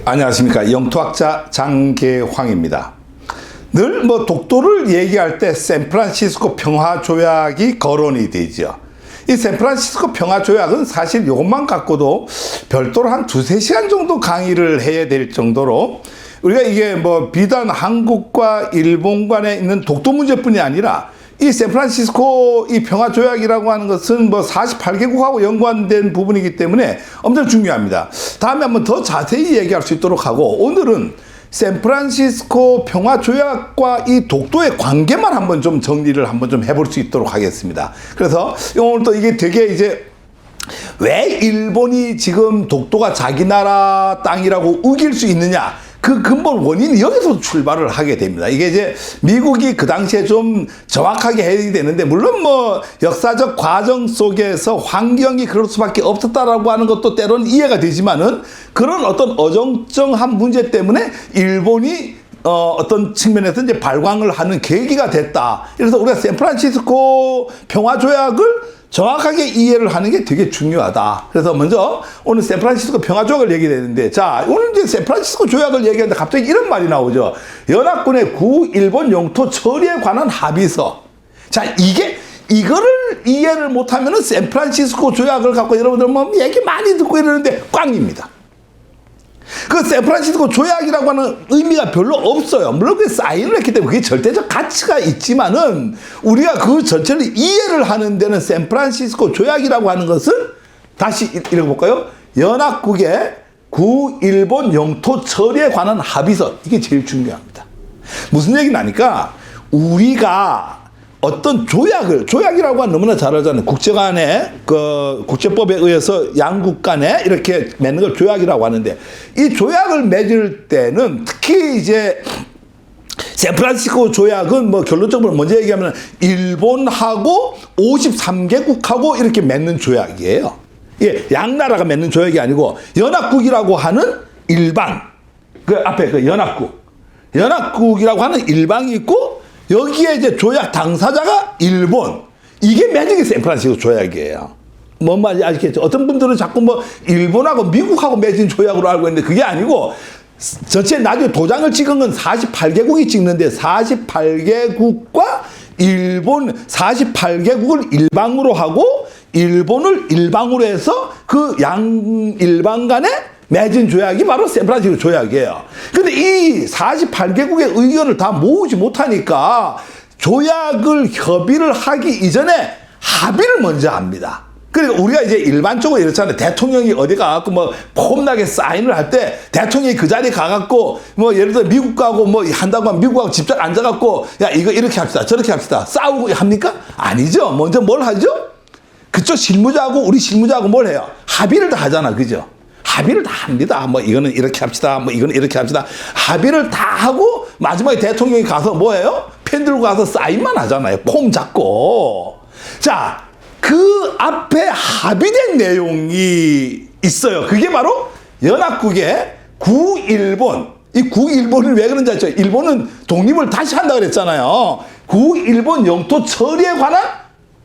안녕하십니까. 영토학자 장계황입니다. 늘 독도를 얘기할 때 샌프란시스코 평화조약이 거론이 되죠. 이 샌프란시스코 평화조약은 사실 이것만 갖고도 별도로 한 2~3시간 정도 강의를 해야 될 정도로 우리가 이게 비단 한국과 일본 간에 있는 독도 문제뿐이 아니라 이 샌프란시스코 이 평화조약이라고 하는 것은 48개국하고 연관된 부분이기 때문에 엄청 중요합니다. 다음에 한번 더 자세히 얘기할 수 있도록 하고, 오늘은 샌프란시스코 평화조약과 이 독도의 관계만 한번 좀 정리를 한번 좀 해볼 수 있도록 하겠습니다. 그래서 오늘 또 이게 되게 이제 왜 일본이 지금 독도가 자기 나라 땅이라고 우길 수 있느냐, 그 근본 원인이 여기서 출발을 하게 됩니다. 이게 이제 미국이 그 당시에 좀 정확하게 해야 되는데, 물론 역사적 과정 속에서 환경이 그럴 수밖에 없었다라고 하는 것도 때로는 이해가 되지만은, 그런 어떤 어정쩡한 문제 때문에 일본이 어떤 측면에서 이제 발광을 하는 계기가 됐다. 그래서 우리가 샌프란시스코 평화조약을 정확하게 이해를 하는 게 되게 중요하다. 그래서 먼저 오늘 샌프란시스코 평화조약을 얘기되는데, 자, 오늘 이제 샌프란시스코 조약을 얘기하는데 갑자기 이런 말이 나오죠. 연합군의 구일본 영토 처리에 관한 합의서. 자, 이거를 이해를 못하면은 샌프란시스코 조약을 갖고 여러분들 얘기 많이 듣고 이러는데 꽝입니다. 그 샌프란시스코 조약이라고 하는 의미가 별로 없어요. 물론 그게 사인을 했기 때문에 그게 절대적 가치가 있지만은, 우리가 그 전체를 이해를 하는 데는 샌프란시스코 조약이라고 하는 것은, 다시 읽어볼까요? 연합국의 구일본 영토 처리에 관한 합의서. 이게 제일 중요합니다. 무슨 얘기는 하니까, 우리가 어떤 조약이라고 하면 너무나 잘 알잖아요. 국제 간에, 국제법에 의해서 양국 간에 이렇게 맺는 걸 조약이라고 하는데, 이 조약을 맺을 때는 특히 이제 샌프란시스코 조약은 결론적으로 먼저 얘기하면 일본하고 53개국하고 이렇게 맺는 조약이에요. 예, 양 나라가 맺는 조약이 아니고 연합국이라고 하는 일방, 그 앞에 그 연합국이라고 하는 일방이 있고, 여기에 이제 조약 당사자가 일본. 이게 맺은 게 샌프란시스코 조약이에요. 뭔 말인지 아시겠죠? 어떤 분들은 자꾸 일본하고 미국하고 맺은 조약으로 알고 있는데 그게 아니고, 전체 나중에 도장을 찍은 건 48개국이 찍는데, 48개국과 일본 48개국을 일방으로 하고 일본을 일방으로 해서 그 양 일방 간에 맺은 조약이 바로 샌프란시스코 조약이에요. 근데 이 48개국의 의견을 다 모으지 못하니까 조약을 협의를 하기 이전에 합의를 먼저 합니다. 그러니까 우리가 이제 일반적으로 이렇잖아요. 대통령이 어디 가갖고 폼나게 사인을 할 때 대통령이 그 자리에 가갖고 예를 들어 미국하고 한다고 하면 미국하고 직접 앉아갖고, 야, 이거 이렇게 합시다, 저렇게 합시다, 싸우고 합니까? 아니죠. 먼저 뭘 하죠? 그쪽 실무자하고 우리 실무자하고 뭘 해요? 합의를 다 하잖아. 그죠? 합의를 다 합니다. 이거는 이렇게 합시다. 이거는 이렇게 합시다. 합의를 다 하고 마지막에 대통령이 가서 뭐예요? 펜 들고 가서 사인만 하잖아요. 폼 잡고. 자, 그 앞에 합의된 내용이 있어요. 그게 바로 연합국의 구일본. 이 구일본을 왜 그런지 알죠? 일본은 독립을 다시 한다고 그랬잖아요. 구일본 영토 처리에 관한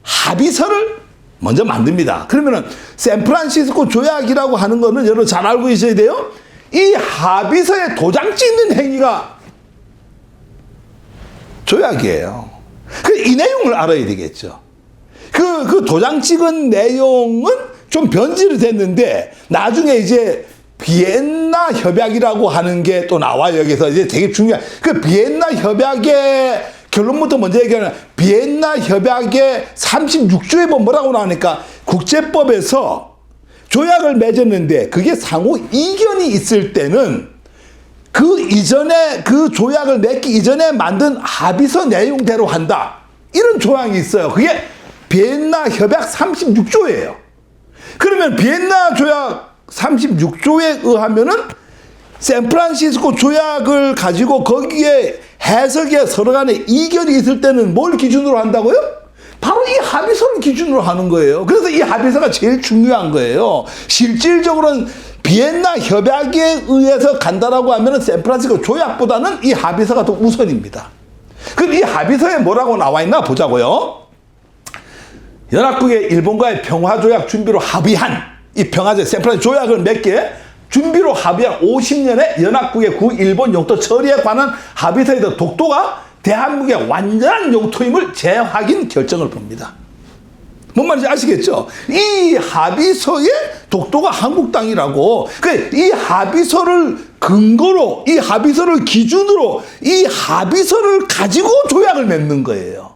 합의서를 먼저 만듭니다. 그러면은 샌프란시스코 조약이라고 하는 거는 여러분 잘 알고 계셔야 돼요. 이 합의서에 도장 찍는 행위가 조약이에요. 이 내용을 알아야 되겠죠. 그 도장 찍은 내용은 좀 변질이 됐는데, 나중에 이제 비엔나 협약이라고 하는 게 또 나와요. 여기서 이제 되게 중요한 그 비엔나 협약의 결론부터 먼저 얘기하면, 비엔나 협약의 36조에 뭐라고 나오니까, 국제법에서 조약을 맺었는데 그게 상호 이견이 있을 때는 그 이전에 그 조약을 맺기 이전에 만든 합의서 내용대로 한다. 이런 조항이 있어요. 그게 비엔나 협약 36조예요. 그러면 비엔나 조약 36조에 의하면은 샌프란시스코 조약을 가지고 거기에 해석에 서로 간에 이견이 있을 때는 뭘 기준으로 한다고요? 바로 이 합의서를 기준으로 하는 거예요. 그래서 이 합의서가 제일 중요한 거예요. 실질적으로는 비엔나 협약에 의해서 간다라고 하면 샌프란시스코 조약보다는 이 합의서가 더 우선입니다. 그럼 이 합의서에 뭐라고 나와 있나 보자고요. 연합국의 일본과의 평화조약 준비로 합의한 이 평화조약 샌프란시스코 조약을 맺게 준비로 합의한 50년의 연합국의 구일본 영토 처리에 관한 합의서에서 독도가 대한민국의 완전한 영토임을 재확인 결정을 봅니다. 뭔 말인지 아시겠죠? 이 합의서에 독도가 한국 땅이라고, 이 합의서를 근거로, 이 합의서를 기준으로, 이 합의서를 가지고 조약을 맺는 거예요.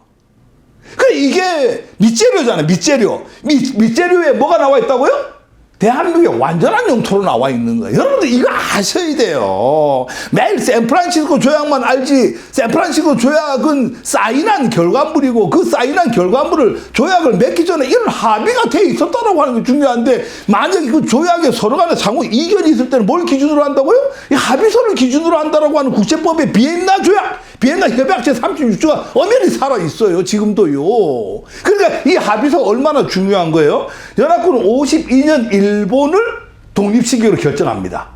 이게 밑재료잖아요, 밑재료. 밑재료에 뭐가 나와 있다고요? 대한민국의 완전한 영토로 나와 있는 거예요. 여러분들 이거 아셔야 돼요. 매일 샌프란시스코 조약만 알지, 샌프란시스코 조약은 사인한 결과물이고, 그 사인한 결과물을 조약을 맺기 전에 이런 합의가 돼 있었다라고 하는 게 중요한데, 만약에 그 조약에 서로 간에 상호 이견이 있을 때는 뭘 기준으로 한다고요? 이 합의서를 기준으로 한다라고 하는 국제법의 비엔나 조약, 비엔나 협약 제36조가 엄연히 살아있어요. 지금도요. 그러니까 이 합의서가 얼마나 중요한 거예요? 연합국은 52년 일본을 독립시키기로 결정합니다.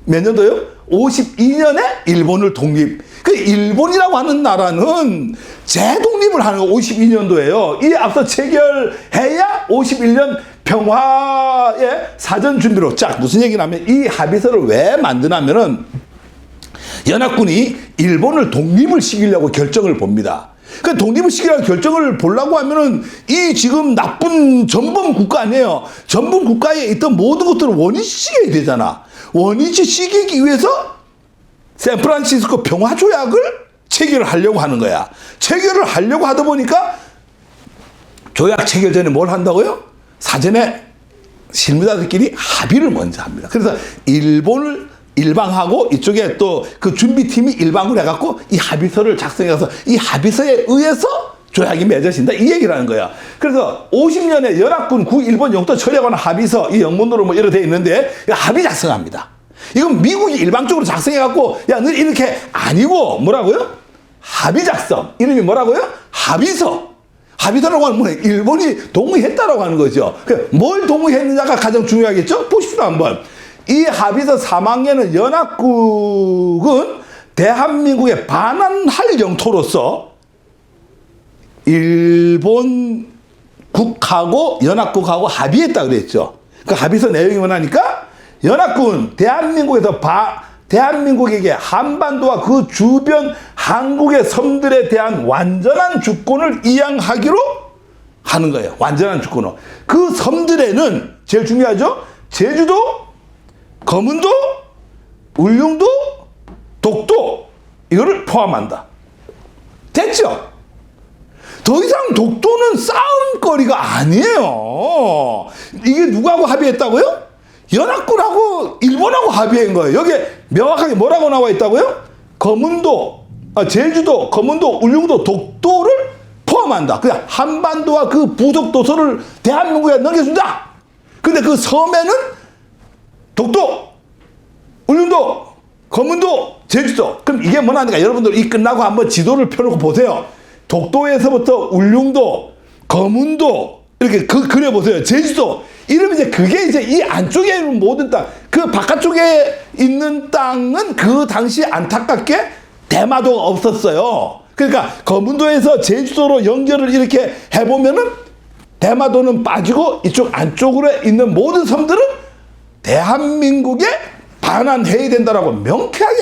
몇 년도요? 52년에 일본을 독립. 그 일본이라고 하는 나라는 재독립을 하는 거 52년도예요. 이에 앞서 체결해야 51년 평화의 사전 준비로. 자, 무슨 얘기냐면 이 합의서를 왜 만드냐면은 연합군이 일본을 독립을 시키려고 결정을 봅니다. 그 독립을 시키려고 결정을 보려고 하면은 이 지금 나쁜 전범 국가 아니에요. 전범 국가에 있던 모든 것들을 원위치시켜야 되잖아. 원위치시키기 위해서 샌프란시스코 평화조약을 체결을 하려고 하는 거야. 체결을 하려고 하다 보니까 조약 체결 전에 뭘 한다고요? 사전에 실무자들끼리 합의를 먼저 합니다. 그래서 일본을 일방하고 이쪽에 또 그 준비팀이 일방을 해갖고 이 합의서를 작성해서 이 합의서에 의해서 조약이 맺어진다, 이 얘기를 하는 거야. 그래서 50년에 연합군 구일본 영토 처리에 관한 합의서, 이 영문으로 뭐 이렇게 돼 있는데 합의 작성합니다. 이건 미국이 일방적으로 작성해갖고 야, 너 이렇게 아니고 뭐라고요? 합의 작성. 이름이 뭐라고요? 합의서. 합의서라고 하는 건 일본이 동의했다라고 하는 거죠. 뭘 동의했느냐가 가장 중요하겠죠? 보십시오 한번. 이 합의서 3항에는 연합국은 대한민국에 반환할 영토로서 일본국하고 연합국하고 합의했다 그랬죠. 그 합의서 내용이 뭐냐니까 연합국은 대한민국에게 한반도와 그 주변 한국의 섬들에 대한 완전한 주권을 이양하기로 하는 거예요. 완전한 주권을. 그 섬들에는 제일 중요하죠. 제주도, 거문도, 울릉도, 독도, 이거를 포함한다. 됐죠? 더 이상 독도는 싸움거리가 아니에요. 이게 누구하고 합의했다고요? 연합군하고 일본하고 합의한 거예요. 여기에 명확하게 뭐라고 나와 있다고요? 제주도, 거문도, 울릉도, 독도를 포함한다. 그냥 한반도와 그 부속 도서를 대한민국에 넘겨준다. 근데 그 섬에는 독도, 울릉도, 거문도, 제주도. 그럼 이게 뭐냐니까 여러분들 이 끝나고 한번 지도를 펴놓고 보세요. 독도에서부터 울릉도, 거문도 이렇게 그려보세요. 제주도. 이러면 이제 그게 이제 이 안쪽에 있는 모든 땅, 그 바깥쪽에 있는 땅은 그 당시 안타깝게 대마도가 없었어요. 그러니까 거문도에서 제주도로 연결을 이렇게 해보면은 대마도는 빠지고 이쪽 안쪽으로 있는 모든 섬들은 대한민국에 반환해야 된다라고 명쾌하게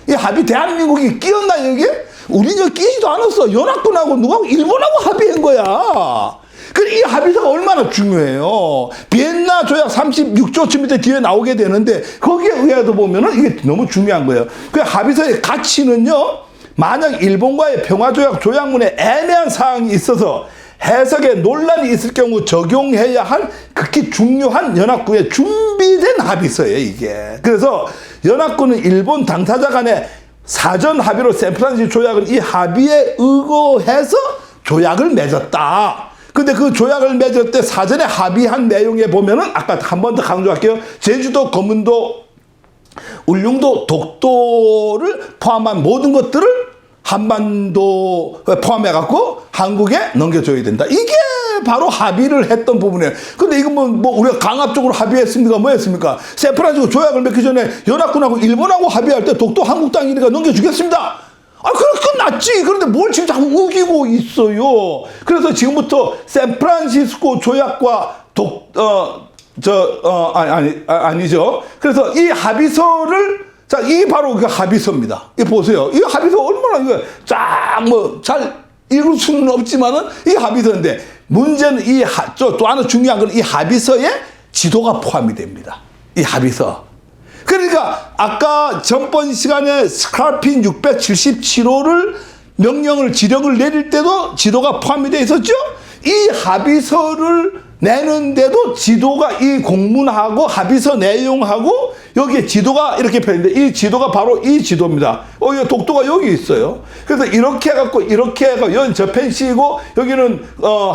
이 합의 대한민국이 끼었나 여기에? 우린 여기 끼지도 않았어. 연합군하고 누구하고 일본하고 합의한 거야. 이 합의서가 얼마나 중요해요. 비엔나 조약 36조 밑에 뒤에 나오게 되는데 거기에 의해서 보면은 이게 너무 중요한 거예요. 그 합의서의 가치는요, 만약 일본과의 평화조약 조약문에 애매한 사항이 있어서 해석에 논란이 있을 경우 적용해야 할 극히 중요한 연합군의 준비된 합의서예요, 이게. 그래서 연합군은 일본 당사자 간의 사전 합의로 샌프란시스코 조약은 이 합의에 의거해서 조약을 맺었다. 근데 그 조약을 맺을 때 사전에 합의한 내용에 보면은 아까 한 번 더 강조할게요. 제주도, 거문도, 울릉도, 독도를 포함한 모든 것들을 한반도에 포함해갖고 한국에 넘겨줘야 된다. 이게 바로 합의를 했던 부분이에요. 근데 이건 뭐 우리가 강압적으로 합의했습니까? 뭐였습니까? 샌프란시스코 조약을 맺기 전에 연합군하고 일본하고 합의할 때 독도 한국 땅이니까 넘겨주겠습니다. 그럼 끝났지. 그런데 뭘 지금 자꾸 우기고 있어요. 그래서 지금부터 샌프란시스코 조약과 아니죠. 그래서 이 합의서를, 자, 이 바로 그 합의서입니다. 이 보세요. 이 합의서 얼마나 이거 잘 읽을 수는 없지만은 이 합의서인데, 문제는 또 하나 중요한 건 이 합의서에 지도가 포함이 됩니다. 이 합의서. 그러니까 아까 전번 시간에 스칼핀 677호를 지령을 내릴 때도 지도가 포함이 되어 있었죠. 이 합의서를 내는데도 지도가, 이 공문하고 합의서 내용하고 여기에 지도가 이렇게 펴있는데, 이 지도가 바로 이 지도입니다. 이 독도가 여기 있어요. 그래서 이렇게 해갖고 여기 저펜 C이고 여기는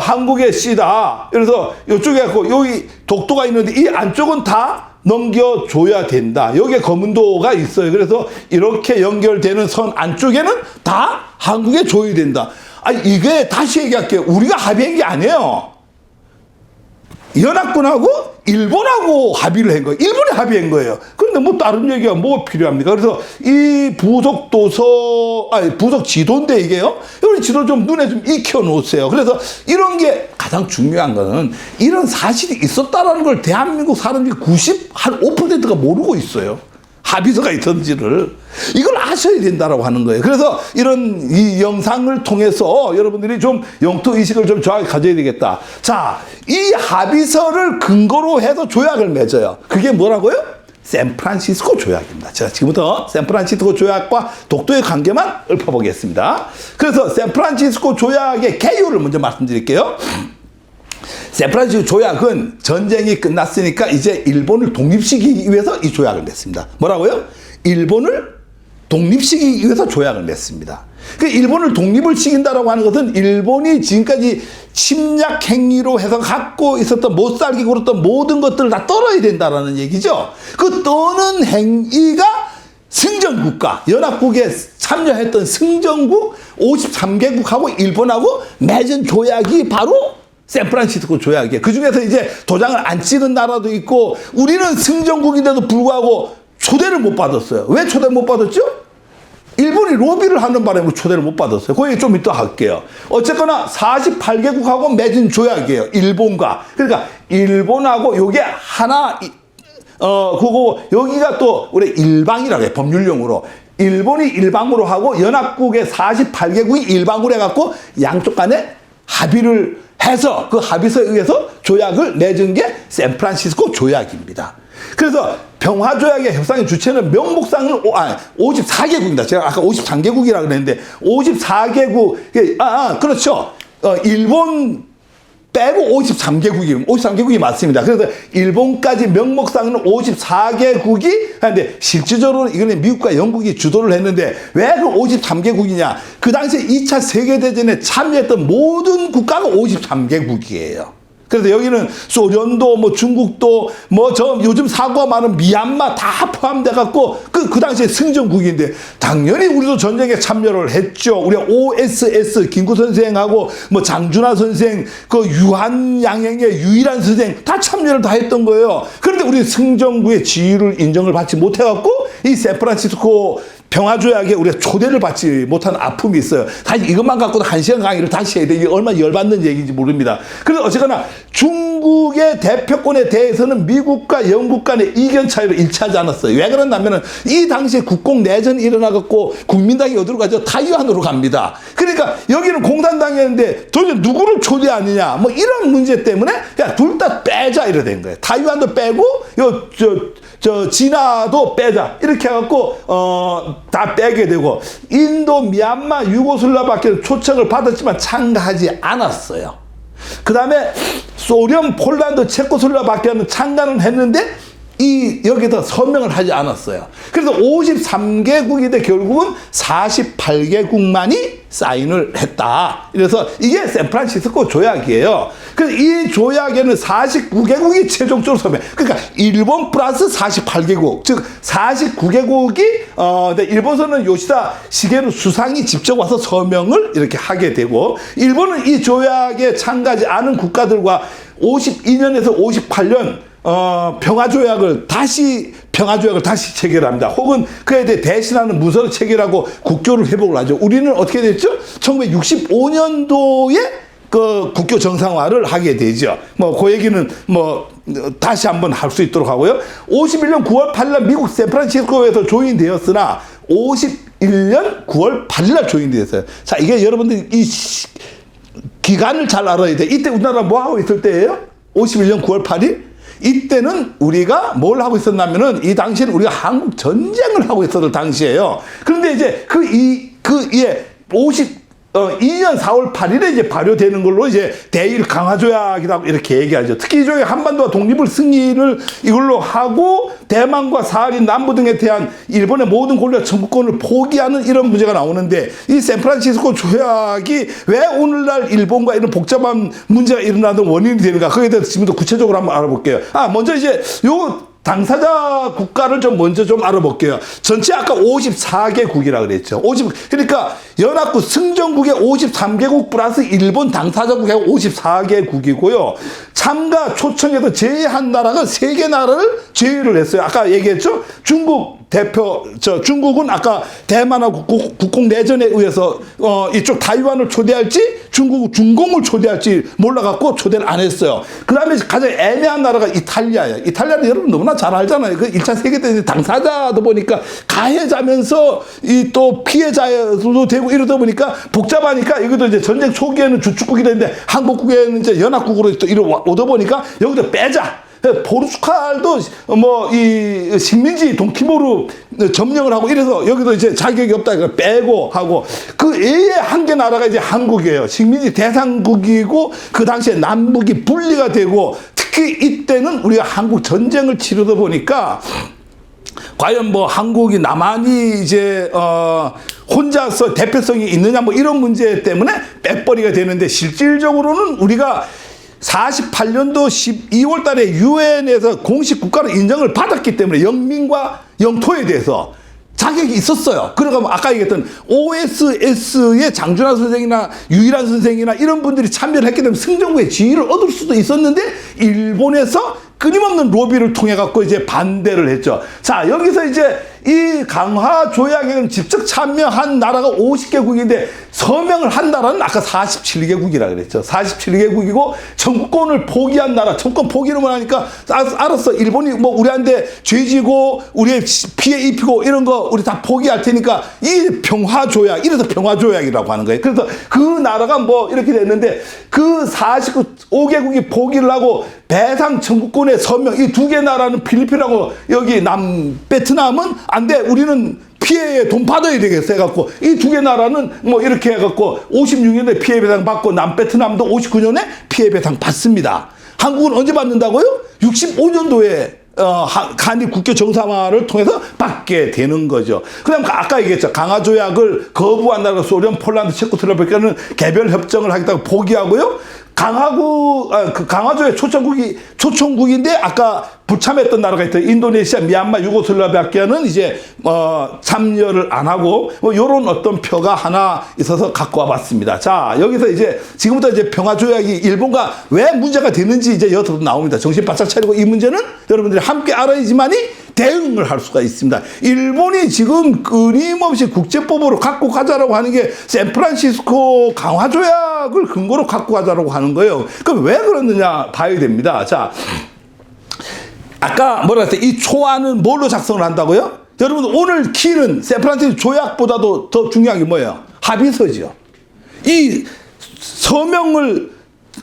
한국의 C다. 그래서 이쪽에 갖고 여기 독도가 있는데 이 안쪽은 다 넘겨줘야 된다. 여기에 검은도가 있어요. 그래서 이렇게 연결되는 선 안쪽에는 다 한국에 줘야 된다. 이게 다시 얘기할게요. 우리가 합의한 게 아니에요. 연합군하고 일본하고 합의를 한 거예요. 일본이 합의한 거예요. 그런데 뭐 다른 얘기가 뭐가 필요합니까? 그래서 이 부속 지도인데 이게요. 우리 지도 좀 눈에 좀 익혀 놓으세요. 그래서 이런 게 가장 중요한 거는 이런 사실이 있었다라는 걸 대한민국 사람들이 95%가 모르고 있어요. 합의서가 있던지를. 이걸 아셔야 된다라고 하는 거예요. 그래서 이 영상을 통해서 여러분들이 좀 영토 의식을 좀 정확히 가져야 되겠다. 자, 이 합의서를 근거로 해서 조약을 맺어요. 그게 뭐라고요? 샌프란시스코 조약입니다. 제가 지금부터 샌프란시스코 조약과 독도의 관계만 읊어보겠습니다. 그래서 샌프란시스코 조약의 개요를 먼저 말씀드릴게요. 샌프란시스코 조약은 전쟁이 끝났으니까 이제 일본을 독립시키기 위해서 이 조약을 맺습니다. 뭐라고요? 일본을 독립시키기 위해서 조약을 맺습니다. 일본을 독립을 시킨다라고 하는 것은 일본이 지금까지 침략 행위로 해서 갖고 있었던 못 살게 굴었던 모든 것들을 다 떨어야 된다라는 얘기죠. 그 떠는 행위가 승전국가, 연합국에 참여했던 승전국 53개국하고 일본하고 맺은 조약이 바로 샌프란시스코 조약이에요. 그 중에서 이제 도장을 안 찍은 나라도 있고, 우리는 승전국인데도 불구하고 초대를 못 받았어요. 왜 초대를 못 받았죠? 일본이 로비를 하는 바람에 초대를 못 받았어요. 거기 좀 이따 할게요. 어쨌거나 48개국하고 맺은 조약이에요. 일본과. 그러니까 일본하고 요게 하나, 여기가 또 우리 일방이라고 해요. 법률용으로. 일본이 일방으로 하고 연합국의 48개국이 일방으로 해갖고 양쪽 간에 합의를 해서 그 합의서에 의해서 조약을 맺은 게 샌프란시스코 조약입니다. 그래서 평화조약의 협상의 주체는 명목상은 54개국입니다. 제가 아까 53개국이라고 그랬는데 54개국, 그렇죠. 일본 빼고 53개국이 맞습니다. 그래서 일본까지 명목상은 54개국이 하는데 실질적으로는 이거는 미국과 영국이 주도를 했는데 왜 그 53개국이냐? 그 당시에 2차 세계대전에 참여했던 모든 국가가 53개국이에요. 그래서 여기는 소련도 중국도 요즘 사고가 많은 미얀마 다 포함돼 갖고 그 당시에 승전국인데 당연히 우리도 전쟁에 참여를 했죠. 우리 OSS 김구 선생하고 장준하 선생, 그 유한양행의 유일한 선생 다 참여를 다 했던 거예요. 그런데 우리 승전국의 지위를 인정을 받지 못해 갖고 이 샌프란시스코 평화조약에 우리가 초대를 받지 못하는 아픔이 있어요. 사실 이것만 갖고도 1시간 강의를 다시 해야 돼. 이게 얼마나 열받는 얘기인지 모릅니다. 그래서 어쨌거나 중국의 대표권에 대해서는 미국과 영국 간의 이견 차이로 일치하지 않았어요. 왜 그러냐면은 이 당시에 국공내전이 일어나갖고 국민당이 어디로 가죠? 타이완으로 갑니다. 그러니까 여기는 공산당이었는데 도대체 누구를 초대하느냐? 이런 문제 때문에 그냥 둘 다 빼자 이래 된 거예요. 타이완도 빼고 진화도 빼자 이렇게 해갖고 다 빼게 되고, 인도, 미얀마, 유고슬라바키아는 초청을 받았지만 참가하지 않았어요. 그 다음에 소련, 폴란드, 체코슬라바키아는 참가는 했는데 여기서 서명을 하지 않았어요. 그래서 53개국인데 결국은 48개국만이 사인을 했다. 그래서 이게 샌프란시스코 조약이에요. 그래서 이 조약에는 49개국이 최종적으로 서명. 그러니까 일본 플러스 48개국, 즉 49개국이 일본서는 요시다 시게루 수상이 직접 와서 서명을 이렇게 하게 되고, 일본은 이 조약에 참가하지 않은 국가들과 52년에서 58년 평화조약을 다시 체결합니다. 혹은 그에 대해 대신하는 문서를 체결하고 국교를 회복을 하죠. 우리는 어떻게 됐죠? 1965년도에 그 국교 정상화를 하게 되죠. 그 얘기는 다시 한번 할 수 있도록 하고요. 51년 9월 8일 미국 샌프란시스코에서 조인되었으나 51년 9월 8일 조인되었어요. 자, 이게 여러분들 이 기간을 잘 알아야 돼. 이때 우리나라 뭐 하고 있을 때예요? 51년 9월 8일? 이때는 우리가 뭘 하고 있었냐면은 이 당시에는 우리가 한국 전쟁을 하고 있었을 당시예요. 그런데 이제 2년 4월 8일에 이제 발효되는 걸로 이제 대일 강화조약이라고 이렇게 얘기하죠. 특히 이 조약 한반도와 독립을 승리를 이걸로 하고 대만과 사할린 남부 등에 대한 일본의 모든 권리와 청구권을 포기하는 이런 문제가 나오는데 이 샌프란시스코 조약이 왜 오늘날 일본과 이런 복잡한 문제가 일어나는 원인이 되는가 그에 대해서 지금도 구체적으로 한번 알아볼게요. 먼저 이제 요 당사자 국가를 먼저 알아볼게요. 전체 아까 54개국이라 그랬죠. 그러니까 연합국 승전국의 53개국 플러스 일본 당사자국의 54개국이고요. 참가 초청에서 제외한 나라가 3개 나라를 제외를 했어요. 아까 얘기했죠. 중국은 아까 대만하고 국공 내전에 의해서 이쪽 타이완을 초대할지 중공을 초대할지 몰라갖고 초대를 안 했어요. 그 다음에 가장 애매한 나라가 이탈리아예요. 이탈리아는 여러분 너무나 잘 알잖아요. 그 1차 세계대전 당사자도 보니까 가해자면서 또 피해자도 되고 이러다 보니까 복잡하니까 이것도 이제 전쟁 초기에는 주축국이 됐는데 한국국에는 이제 연합국으로 또 오다 보니까 여기도 빼자. 포르투갈도 이 식민지 동티모르 점령을 하고 이래서 여기도 이제 자격이 없다 이거 빼고 하고 그 외에 한 개 나라가 이제 한국이에요. 식민지 대상국이고 그 당시에 남북이 분리가 되고 특히 이때는 우리가 한국 전쟁을 치르다 보니까 과연 한국이 남한이 이제 혼자서 대표성이 있느냐 이런 문제 때문에 빼버리가 되는데 실질적으로는 우리가 48년도 12월 달에 유엔에서 공식 국가로 인정을 받았기 때문에 영민과 영토에 대해서 자격이 있었어요. 그러니까 아까 얘기했던 OSS의 장준하 선생이나 유일한 선생이나 이런 분들이 참여를 했기 때문에 승전국의 지위를 얻을 수도 있었는데 일본에서 끊임없는 로비를 통해 갖고 이제 반대를 했죠. 자, 여기서 이제 이 강화 조약에 직접 참여한 나라가 50개국인데 서명을 한 나라는 아까 47개국이라 그랬죠. 47개국이고 청구권을 포기한 나라, 청구권 포기를 하니까 알았어. 일본이 우리한테 죄지고 우리의 피해 입히고 이런 거 우리 다 포기할 테니까 이 평화 조약, 이래서 평화 조약이라고 하는 거예요. 그래서 그 나라가 이렇게 됐는데 그 49개국이 포기를 하고 배상 청구권의 서명, 이 2개 나라는 필리핀하고 여기 남베트남은 안 돼. 우리는 피해에 돈 받아야 되겠어 해갖고 이 2개 나라는 이렇게 해갖고 56년에 피해 배상 받고 남베트남도 59년에 피해 배상 받습니다. 한국은 언제 받는다고요? 65년도에 한일 국교 정상화를 통해서 받게 되는 거죠. 그다음 아까 얘기했죠. 강화 조약을 거부한 나라가 소련, 폴란드, 체코슬로바키아는 개별 협정을 하겠다고 포기하고요. 강화조약 초청국인데 아까 불참했던 나라가 있던 인도네시아, 미얀마, 유고슬라비아는 이제 참여를 안 하고 요런 어떤 표가 하나 있어서 갖고 와봤습니다. 자, 여기서 이제 지금부터 이제 평화조약이 일본과 왜 문제가 되는지 이제 여기서 나옵니다. 정신 바짝 차리고 이 문제는 여러분들이 함께 알아야지만이 대응을 할 수가 있습니다. 일본이 지금 끊임없이 국제법으로 갖고 가자라고 하는 게 샌프란시스코 강화조약을 근거로 갖고 가자라고 하는 거예요. 그럼 왜 그러느냐 봐야 됩니다. 자, 아까 뭐라 했어요? 이 초안은 뭘로 작성을 한다고요? 여러분 오늘 키는 샌프란시스코 조약보다도 더 중요한 게 뭐예요? 합의서죠. 이 서명을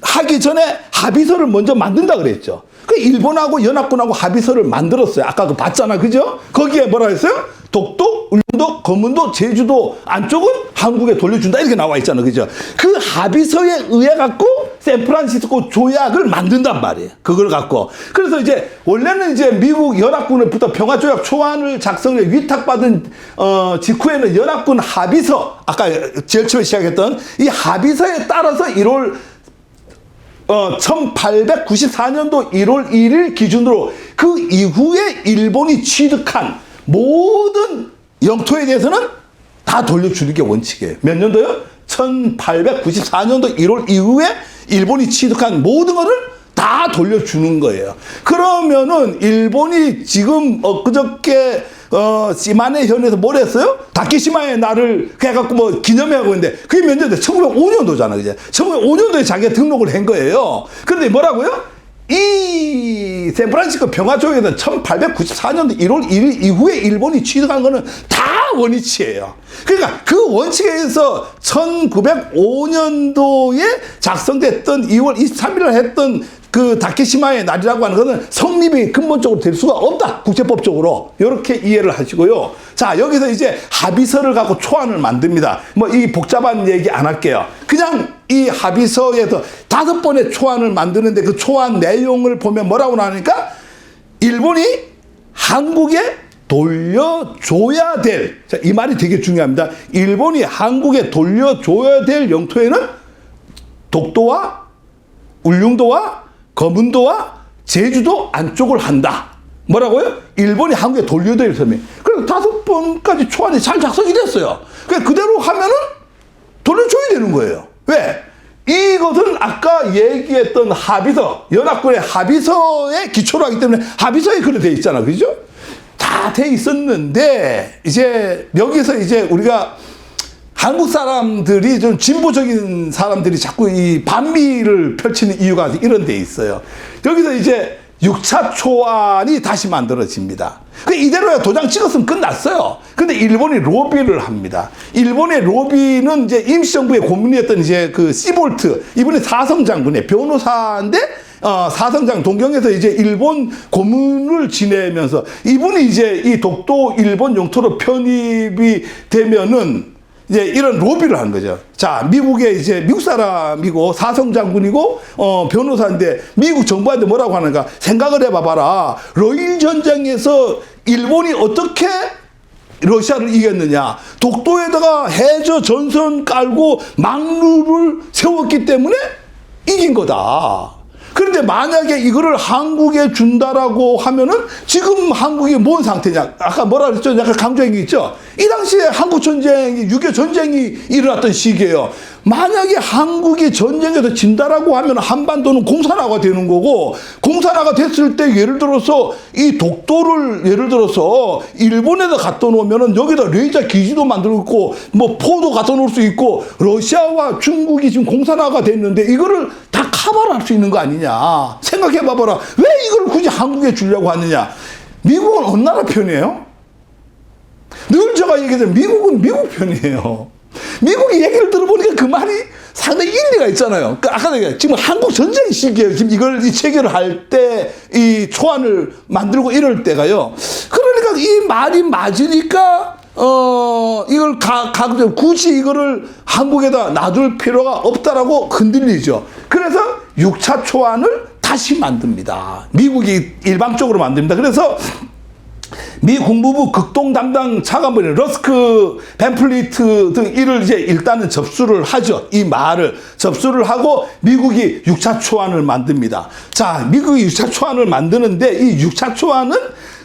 하기 전에 합의서를 먼저 만든다 그랬죠. 그 일본하고 연합군하고 합의서를 만들었어요. 아까 봤잖아, 그죠? 거기에 뭐라 했어요? 독도, 울릉도, 거문도, 제주도 안쪽은 한국에 돌려준다 이렇게 나와 있잖아, 그죠? 그 합의서에 의해 갖고 샌프란시스코 조약을 만든단 말이에요. 그걸 갖고. 그래서 이제 원래는 이제 미국 연합군으로부터 평화조약 초안을 작성에 위탁받은 직후에는 연합군 합의서, 아까 제일 처음에 시작했던 이 합의서에 따라서 1894년도 1월 1일 기준으로 그 이후에 일본이 취득한 모든 영토에 대해서는 다 돌려주는 게 원칙이에요. 몇 년도요? 1894년도 1월 이후에 일본이 취득한 모든 것을 다 다 돌려주는 거예요. 그러면은 일본이 지금 엊그저께 시마네 현에서 뭘 했어요? 다케시마의 날을 해갖고 뭐 기념회하고 있는데 그게 몇 년도에 1905년도잖아. 그제 1905년도에 자기가 등록을 한 거예요. 그런데 뭐라고요? 이 샌프란시스코 평화조약에는 1894년도 1월 1일 이후에 일본이 취득한 거는 다 원위치예요. 그러니까 그 원칙에 의해서 1905년도에 작성됐던 2월 23일에 했던 그 다케시마의 날이라고 하는 것은 성립이 근본적으로 될 수가 없다. 국제법적으로. 이렇게 이해를 하시고요. 자, 여기서 이제 합의서를 갖고 초안을 만듭니다. 뭐 이 복잡한 얘기 안 할게요. 그냥 이 합의서에서 5번의 초안을 만드는데 그 초안 내용을 보면 뭐라고 나오니까 일본이 한국에 돌려줘야 될, 자, 이 말이 되게 중요합니다. 일본이 한국에 돌려줘야 될 영토에는 독도와 울릉도와 거문도와 제주도 안쪽을 한다. 뭐라고요? 일본이 한국에 돌려줘야 될 섬이. 그래서 5번까지 초안이 잘 작성이 됐어요. 그대로 하면은 돌려줘야 되는 거예요. 왜? 이것은 아까 얘기했던 합의서, 연합군의 합의서에 기초로 하기 때문에 합의서에 그래 돼 있잖아. 그죠? 다 돼 있었는데, 이제, 여기서 이제 우리가 한국 사람들이 좀 진보적인 사람들이 자꾸 이 반미를 펼치는 이유가 이런 데 있어요. 여기서 이제 6차 초안이 다시 만들어집니다. 이대로야 도장 찍었으면 끝났어요. 근데 일본이 로비를 합니다. 일본의 로비는 이제 임시정부의 고문이었던 이제 그 시볼트, 이분이 사성장군의 변호사인데, 사성장 동경에서 이제 일본 고문을 지내면서 이분이 이제 이 독도 일본 영토로 편입이 되면은 이제 이런 로비를 한 거죠. 자, 미국의 이제 미국 사람이고 사성장군이고 변호사인데 미국 정부한테 뭐라고 하는가 생각을 해봐봐라. 러일 전쟁에서 일본이 어떻게 러시아를 이겼느냐? 독도에다가 해저 전선 깔고 막루를 세웠기 때문에 이긴 거다. 그런데 만약에 이거를 한국에 준다라고 하면은 지금 한국이 뭔 상태냐? 아까 뭐라 그랬죠? 약간 강조한 게 있죠? 이 당시에 한국 전쟁이, 6.25 전쟁이 일어났던 시기예요. 만약에 한국이 전쟁에서 진다라고 하면 한반도는 공산화가 되는 거고, 공산화가 됐을 때 예를 들어서 이 독도를 예를 들어서 일본에다 갖다 놓으면은 여기다 레이저 기지도 만들고 뭐 포도 갖다 놓을 수 있고 러시아와 중국이 지금 공산화가 됐는데 이거를 다 커버할 수 있는 거 아니냐. 생각해 봐봐라. 왜 이걸 굳이 한국에 주려고 하느냐. 미국은 어느 나라 편이에요? 늘 제가 얘기했잖아요. 미국은 미국 편이에요. 미국이 얘기를 들어보니까 그 말이 상당히 일리가 있잖아요. 아까 내가 지금 한국 전쟁 시기에 지금 이걸 이 체결을 할 때 이 초안을 만들고 이럴 때가요. 그러니까 이 말이 맞으니까 이걸 굳이 이거를 한국에다 놔둘 필요가 없다라고 흔들리죠. 그래서 6차 초안을 다시 만듭니다. 미국이 일방적으로 만듭니다. 그래서 미 국무부 극동 담당 차관보인 러스크 벤플리트 등 이를 이제 일단은 접수를 하죠. 이 말을 접수를 하고 미국이 6차 초안을 만듭니다. 자, 미국이 6차 초안을 만드는데 이 6차 초안은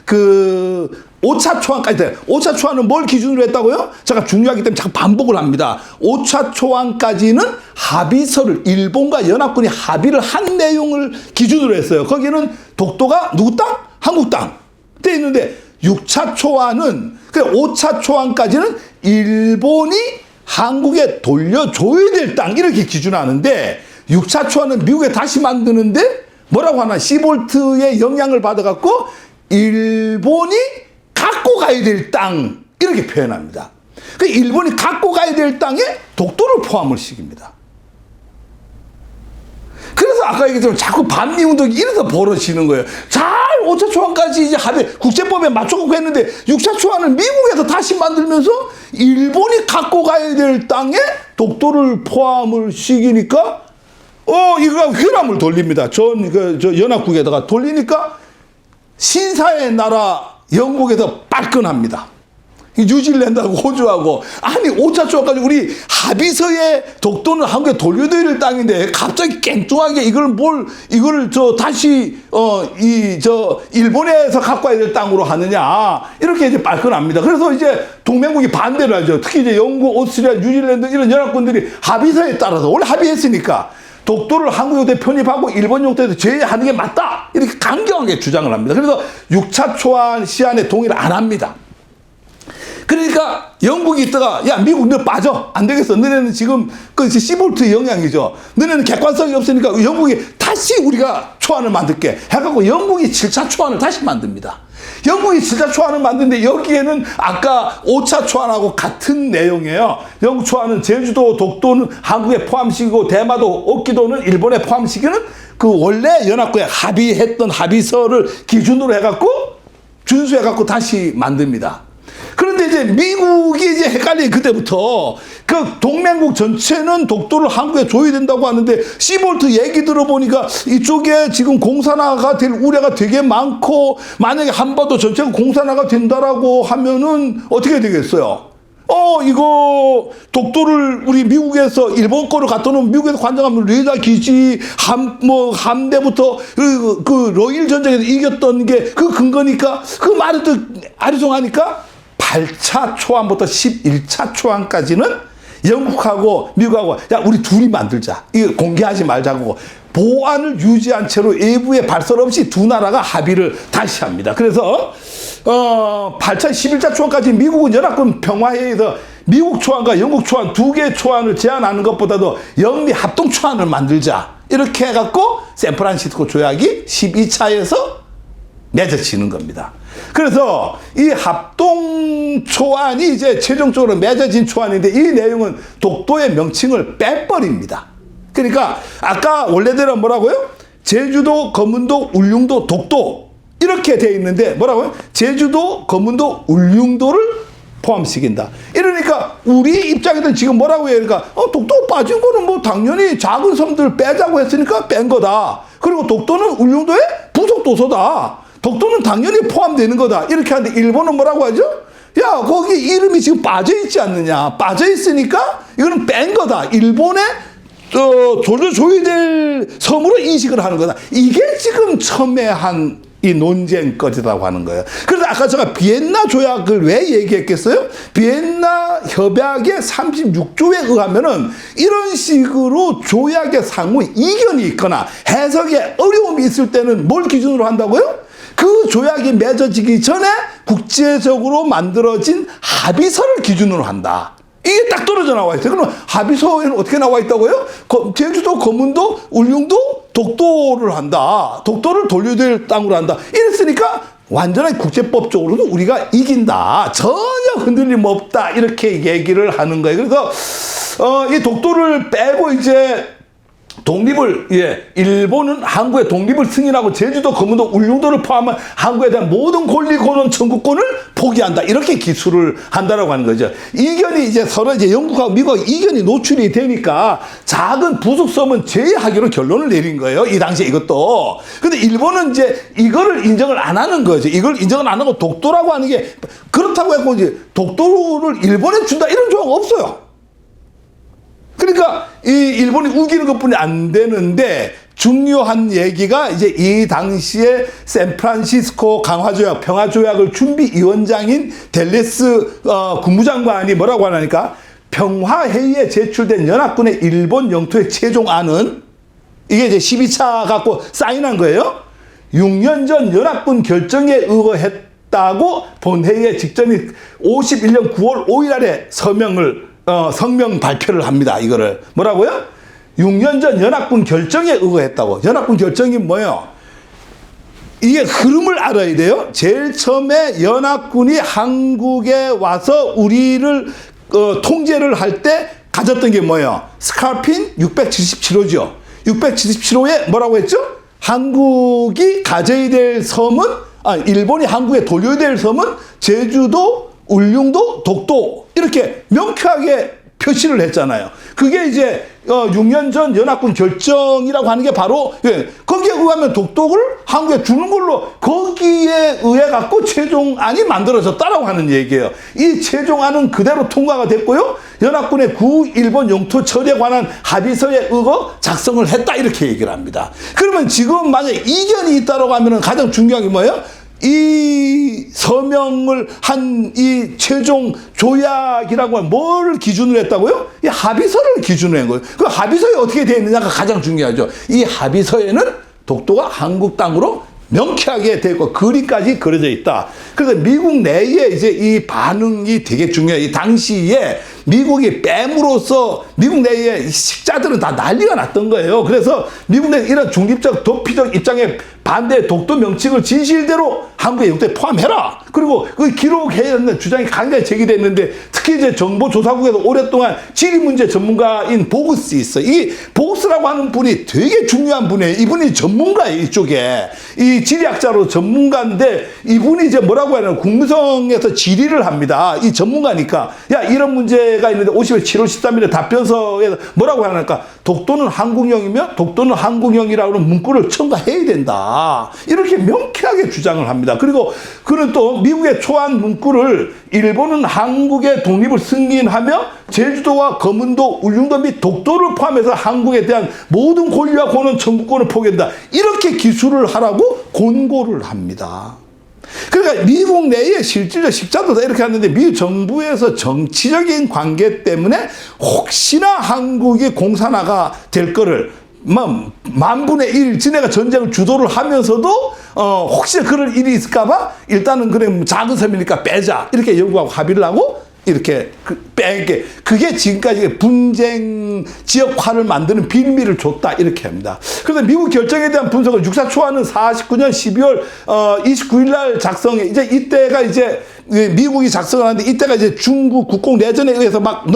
그 5차 초안까지 돼요. 5차 초안은 뭘 기준으로 했다고요? 제가 중요하기 때문에 자꾸 반복을 합니다. 5차 초안까지는 합의서를 일본과 연합군이 합의를 한 내용을 기준으로 했어요. 거기는 독도가 누구 땅? 한국 땅. 돼 있는데 6차 초안은, 5차 초안까지는 일본이 한국에 돌려줘야 될 땅, 이렇게 기준하는데 6차 초안은 미국에 다시 만드는데 뭐라고 하나, 시볼트의 영향을 받아갖고 일본이 갖고 가야 될 땅, 이렇게 표현합니다. 일본이 갖고 가야 될 땅에 독도를 포함을 시킵니다. 그래서 아까 얘기했지만 자꾸 반미 운동이 이래서 벌어지는 거예요. 잘 5차 초안까지 이제 합의, 국제법에 맞춰갖고 했는데 6차 초안을 미국에서 다시 만들면서 일본이 갖고 가야 될 땅에 독도를 포함을 시키니까 이거 회람을 돌립니다. 저 연합국에다가 돌리니까 신사의 나라 영국에서 빨끈합니다. 뉴질랜드하고 호주하고, 아니 5차 초안까지 우리 합의서에 독도는 한국에 돌려드릴 땅인데 갑자기 깽뚱하게 이걸 다시 일본에서 갖고 와야 될 땅으로 하느냐, 이렇게 이제 발끈합니다. 그래서 이제 동맹국이 반대를 하죠. 특히 이제 영국, 오스트리아, 뉴질랜드 이런 연합군들이 합의서에 따라서 원래 합의했으니까 독도를 한국 영토에 편입하고 일본 영토에서 제외하는 게 맞다. 이렇게 강경하게 주장을 합니다. 그래서 6차 초안 시한에 동의를 안 합니다. 그러니까 영국이 있다가 야 미국 너 빠져 안 되겠어 너네는 지금 그 시볼트 영향이죠 너네는 객관성이 없으니까 영국이 다시 우리가 초안을 만들게 해갖고 영국이 7차 초안을 다시 만듭니다. 영국이 7차 초안을 만드는데 여기에는 아까 5차 초안하고 같은 내용이에요. 영국 초안은 제주도 독도는 한국에 포함시키고 대마도 오키도는 일본에 포함시키는 그 원래 연합국에 합의했던 합의서를 기준으로 해갖고 준수해갖고 다시 만듭니다. 그런데 이제 미국이 이제 헷갈리 그때부터 그 동맹국 전체는 독도를 한국에 줘야 된다고 하는데 시볼트 얘기 들어보니까 이쪽에 지금 공산화가 될 우려가 되게 많고 만약에 한반도 전체가 공산화가 된다라고 하면은 어떻게 되겠어요? 이거 독도를 우리 미국에서 일본 거를 갖다 놓으면 미국에서 관장하면 레이더 기지 함대부터 그 로일 전쟁에서 이겼던 게 그 근거니까 그 말이 또 아리송하니까 8차 초안부터 11차 초안까지는 영국하고 미국하고 야 우리 둘이 만들자. 이거 공개하지 말자고 보안을 유지한 채로 외부의 발설 없이 두 나라가 합의를 다시 합니다. 그래서 8차 11차 초안까지 미국은 연합군 평화회의에서 미국 초안과 영국 초안 두 개의 초안을 제안하는 것보다도 영미 합동 초안을 만들자. 이렇게 해갖고 샌프란시스코 조약이 12차에서 맺어지는 겁니다. 그래서 이 합동 초안이 이제 최종적으로 맺어진 초안인데 이 내용은 독도의 명칭을 빼버립니다. 그러니까 아까 원래대로 뭐라고요? 제주도, 거문도, 울릉도, 독도 이렇게 돼 있는데 뭐라고요? 제주도, 거문도, 울릉도를 포함시킨다. 이러니까 우리 입장에서는 지금 뭐라고 해요? 그러니까 독도 빠진 거는 뭐 당연히 작은 섬들 빼자고 했으니까 뺀 거다. 그리고 독도는 울릉도의 부속 도서다. 독도는 당연히 포함되는 거다. 이렇게 하는데 일본은 뭐라고 하죠? 야 거기 이름이 지금 빠져있지 않느냐. 빠져있으니까 이거는 뺀 거다. 일본의 조져줘야 될 섬으로 인식을 하는 거다. 이게 지금 첨예한 이 논쟁거리라고 하는 거예요. 그래서 아까 제가 비엔나 조약을 왜 얘기했겠어요? 비엔나 협약의 36조에 의하면은 이런 식으로 조약의 상호 이견이 있거나 해석에 어려움이 있을 때는 뭘 기준으로 한다고요? 그 조약이 맺어지기 전에 국제적으로 만들어진 합의서를 기준으로 한다. 이게 딱 떨어져 나와 있어요. 그러면 합의서에는 어떻게 나와 있다고요? 제주도, 거문도, 울릉도, 독도를 한다. 독도를 돌려야 될 땅으로 한다. 이랬으니까 완전히 국제법적으로도 우리가 이긴다. 전혀 흔들림 없다. 이렇게 얘기를 하는 거예요. 그래서 이 독도를 빼고 이제 독립을 일본은 한국의 독립을 승인하고 제주도, 거문도, 울릉도를 포함한 한국에 대한 모든 권리 권한 청구권을 포기한다. 이렇게 기술을 한다라고 하는 거죠. 이견이 이제 서로 이제 영국하고 미국하고 이견이 노출이 되니까 작은 부속섬은 제외하기로 결론을 내린 거예요. 이 당시에 이것도. 근데 일본은 이제 이거를 인정을 안 하는 거죠. 이걸 인정을 안 하고 독도라고 하는 게 그렇다고 해서 이제 독도를 일본에 준다 이런 조항 없어요. 그러니까 이 일본이 우기는 것뿐이 안 되는데 중요한 얘기가 이제 이 당시에 샌프란시스코 강화조약, 평화조약을 준비위원장인 델레스 국무장관이 뭐라고 하냐니까 평화회의에 제출된 연합군의 일본 영토의 최종안은 이게 이제 12차 갖고 사인한 거예요. 6년 전 연합군 결정에 의거했다고 본회의의 직전인 51년 9월 5일 아래 성명 발표를 합니다. 이거를 뭐라고요? 6년 전 연합군 결정에 의거했다고. 연합군 결정이 뭐예요? 이게 흐름을 알아야 돼요. 제일 처음에 연합군이 한국에 와서 우리를 통제를 할 때 가졌던 게 뭐예요? 스칼핀 677호죠. 677호에 뭐라고 했죠? 한국이 가져야 될 섬은 일본이 한국에 돌려야 될 섬은 제주도, 울릉도, 독도 이렇게 명쾌하게 표시를 했잖아요. 그게 이제 6년 전 연합군 결정이라고 하는 게 바로 거기에 의하면 독도를 한국에 주는 걸로 거기에 의해 갖고 최종안이 만들어졌다라고 하는 얘기예요. 이 최종안은 그대로 통과가 됐고요. 연합군의 구일본 영토 처리에 관한 합의서에 의거 작성을 했다 이렇게 얘기를 합니다. 그러면 지금 만약에 이견이 있다라고 하면은 가장 중요한 게 뭐예요? 이 서명을 한 이 최종 조약이라고 하면 뭘 기준으로 했다고요? 이 합의서를 기준으로 한 거예요. 그 합의서에 어떻게 되어 있느냐가 가장 중요하죠. 이 합의서에는 독도가 한국 땅으로 명쾌하게 되고 글이까지 그려져 있다. 그래서 미국 내에 이제 이 반응이 되게 중요해요. 이 당시에 미국이 뺨으로써 미국 내에 식자들은 다 난리가 났던 거예요. 그래서 미국 내 이런 중립적 도피적 입장에 반대 독도 명칭을 진실대로 한국의 영토에 포함해라. 그리고 그 기록해야 한다는 주장이 강하게 제기됐는데 특히 이제 정보조사국에서 오랫동안 지리 문제 전문가인 보그스 있어요. 이 보그스라고 하는 분이 되게 중요한 분이에요. 이분이 전문가예요. 이쪽에. 이 지리학자로 전문가인데 이분이 이제 뭐라고 하냐면 국무성에서 질의를 합니다. 이 전문가니까 야 이런 문제가 있는데 50일 7월 13일에 답변서에서 뭐라고 하니까 독도는 한국령이며 독도는 한국령이라고 하는 문구를 첨가해야 된다. 이렇게 명쾌하게 주장을 합니다. 그리고 그는 또 미국의 초안 문구를 일본은 한국의 독립을 승인하며 제주도와 거문도, 울릉도 및 독도를 포함해서 한국에 대한 모든 권리와 권한 청구권을 포기한다. 이렇게 기술을 하라고 권고를 합니다. 그러니까 미국 내에 실질적 식자도 이렇게 하는데 미 정부에서 정치적인 관계 때문에 혹시나 한국이 공산화가 될 거를 만분의 1 지네가 전쟁을 주도를 하면서도 혹시 그럴 일이 있을까봐 일단은 그래 작은 섬이니까 빼자 이렇게 영국하고 합의를 하고 이렇게 빼게 그게 지금까지 분쟁 지역화를 만드는 빌미를 줬다 이렇게 합니다. 그래서 미국 결정에 대한 분석을 육사초안은 49년 12월 29일 날 작성해 이제 이때가 이제 미국이 작성을 하는데 이때가 이제 중국 국공 내전에 의해서 막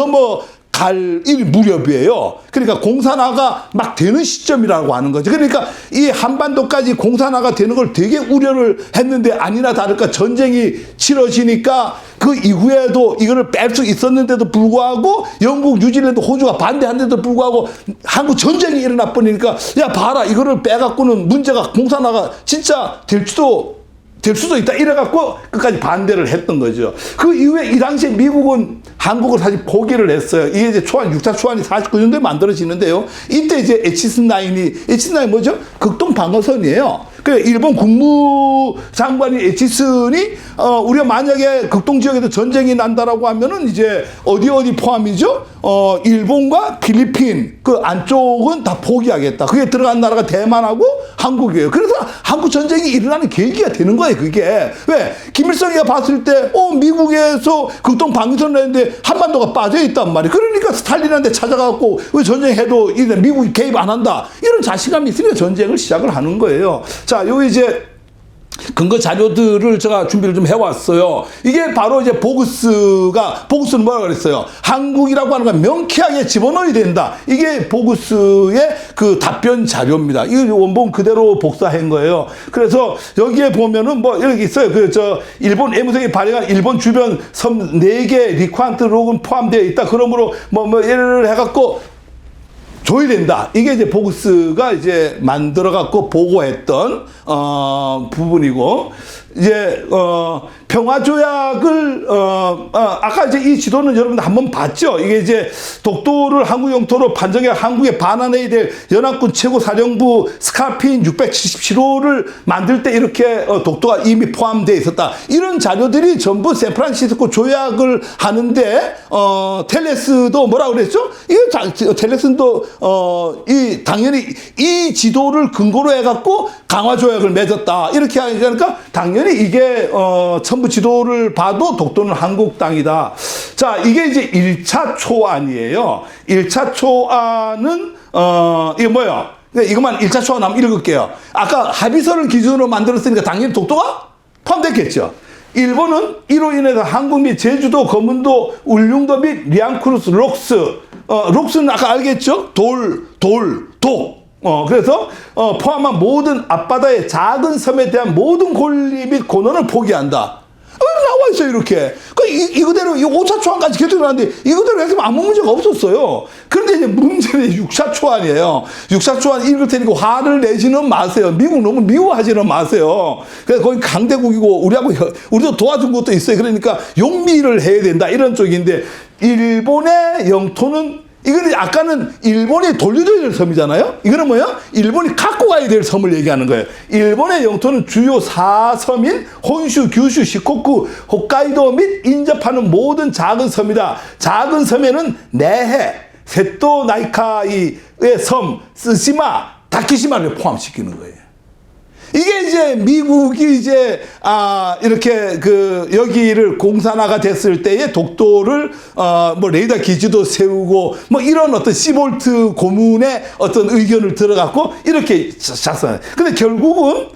갈 일 무렵이에요. 그러니까 공산화가 막 되는 시점이라고 하는 거죠. 그러니까 이 한반도까지 공산화가 되는 걸 되게 우려를 했는데 아니나 다를까 전쟁이 치러지니까 그 이후에도 이거를 뺄 수 있었는데도 불구하고 영국, 뉴질랜드, 호주가 반대한데도 불구하고 한국 전쟁이 일어나 버리니까 야 봐라 이거를 빼갖고는 문제가 공산화가 진짜 될 수도 있다. 이래갖고 끝까지 반대를 했던 거죠. 그 이후에 이 당시에 미국은 한국을 사실 포기를 했어요. 이게 이제 초안, 6차 초안이 49년도에 만들어지는데요. 이때 이제 에치슨9이 뭐죠? 극동 방어선이에요. 그 일본 국무장관이 에치슨이 우리가 만약에 극동 지역에서 전쟁이 난다라고 하면은 이제 어디 포함이죠? 일본과 필리핀 그 안쪽은 다 포기하겠다. 그게 들어간 나라가 대만하고 한국이에요. 그래서 한국 전쟁이 일어나는 계기가 되는 거예요. 그게 왜 김일성이가 봤을 때 미국에서 극동 방위선을 했는데 한반도가 빠져 있단 말이에요. 그러니까 스탈린한테 찾아가고 왜 전쟁해도 미국이 개입 안 한다. 이런 자신감이 있으니까 전쟁을 시작을 하는 거예요. 자, 요 이제 근거 자료들을 제가 준비를 좀 해왔어요. 이게 바로 이제 보그스는 뭐라고 그랬어요? 한국이라고 하는 건 명쾌하게 집어넣어야 된다. 이게 보그스의 그 답변 자료입니다. 이 원본 그대로 복사한 거예요. 그래서 여기에 보면은 뭐 이렇게 있어요. 일본 외무성이 발행한 일본 주변 섬 4개 리ኳ한트 록은 포함되어 있다. 그러므로 예를 해갖고 줘야 된다. 이게 이제 보그스가 이제 만들어갖고 보고했던, 부분이고, 이제, 평화조약을, 아까 이제 이 지도는 여러분들 한번 봤죠? 이게 이제 독도를 한국 영토로 판정해 한국에 반환해야 될 연합군 최고사령부 스카핀 677호를 만들 때 이렇게 독도가 이미 포함되어 있었다. 이런 자료들이 전부 샌프란시스코 조약을 하는데, 텔레스도 뭐라 그랬죠? 텔레스도, 당연히 이 지도를 근거로 해갖고 강화조약을 맺었다. 이렇게 하니까 당연히 이게, 전부 지도를 봐도 독도는 한국 땅이다. 자, 이게 이제 1차 초안이에요. 1차 초안은, 이게 뭐예요? 이것만 1차 초안 한번 읽을게요. 아까 합의서를 기준으로 만들었으니까 당연히 독도가 포함됐겠죠. 일본은 이로 인해서 한국 및 제주도, 거문도, 울릉도 및 리앙크루스, 록스는 아까 알겠죠? 독. 그래서 포함한 모든 앞바다의 작은 섬에 대한 모든 권리 및 권한을 포기한다. 나와 있어요, 이렇게. 이거대로, 이 5차 초안까지 개정을 하는데, 이거대로 했으면 아무 문제가 없었어요. 그런데 이제 문제는 6차 초안이에요. 6차 초안 읽을 테니까 화를 내지는 마세요. 미국 너무 미워하지는 마세요. 그래서 거기 강대국이고, 우리도 도와준 것도 있어요. 그러니까 용미를 해야 된다. 이런 쪽인데, 일본의 영토는 이거는 아까는 일본이 돌려줘야 될 섬이잖아요. 이거는 뭐예요? 일본이 갖고 가야 될 섬을 얘기하는 거예요. 일본의 영토는 주요 4섬인 혼슈, 규슈, 시코쿠, 홋카이도 및 인접하는 모든 작은 섬이다. 작은 섬에는 네해, 세토 나이카이의 섬, 스시마, 다키시마를 포함시키는 거예요. 이게 이제 미국이 이제 이렇게 여기를 공산화가 됐을 때에 독도를 뭐 레이더 기지도 세우고 뭐 이런 어떤 시볼트 고문의 어떤 의견을 들어갖고 이렇게 작성해. 근데 결국은